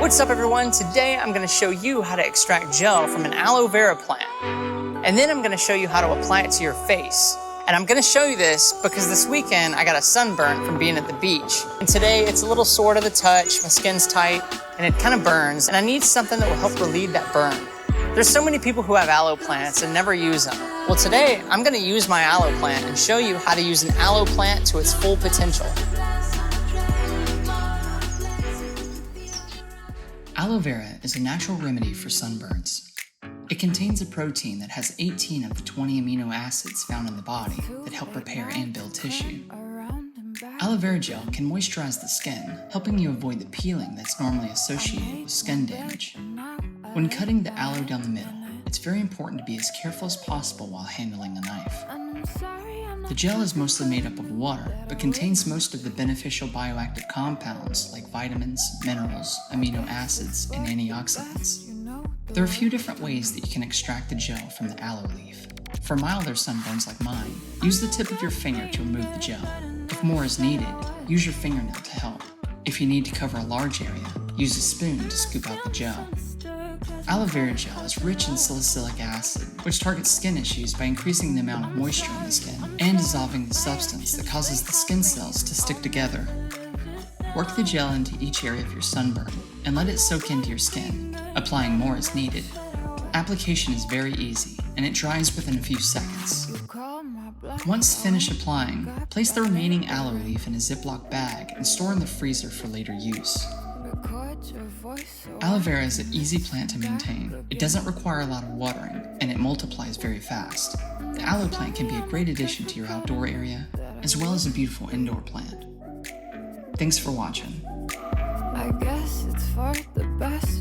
What's up everyone? Today I'm going to show you how to extract gel from an aloe vera plant. And then I'm going to show you how to apply it to your face. And I'm going to show you this because this weekend I got a sunburn from being at the beach. And today it's a little sore to the touch, my skin's tight, and it kind of burns, and I need something that will help relieve that burn. There's so many people who have aloe plants and never use them. Well, today I'm going to use my aloe plant and show you how to use an aloe plant to its full potential. Aloe vera is a natural remedy for sunburns. It contains a protein that has 18 of the 20 amino acids found in the body that help repair and build tissue. Aloe vera gel can moisturize the skin, helping you avoid the peeling that's normally associated with skin damage. When cutting the aloe down the middle, it's very important to be as careful as possible while handling a knife. The gel is mostly made up of water, but contains most of the beneficial bioactive compounds like vitamins, minerals, amino acids, and antioxidants. There are a few different ways that you can extract the gel from the aloe leaf. For milder sunburns like mine, use the tip of your finger to remove the gel. If more is needed, use your fingernail to help. If you need to cover a large area, use a spoon to scoop out the gel. Aloe vera gel is rich in salicylic acid, which targets skin issues by increasing the amount of moisture in the skin and dissolving the substance that causes the skin cells to stick together. Work the gel into each area of your sunburn and let it soak into your skin, applying more as needed. Application is very easy and it dries within a few seconds. Once finished applying, place the remaining aloe leaf in a Ziploc bag and store in the freezer for later use. Aloe vera is an easy plant to maintain. It doesn't require a lot of watering, and it multiplies very fast. The aloe plant can be a great addition to your outdoor area, as well as a beautiful indoor plant. Thanks for watching. I guess it's for the best.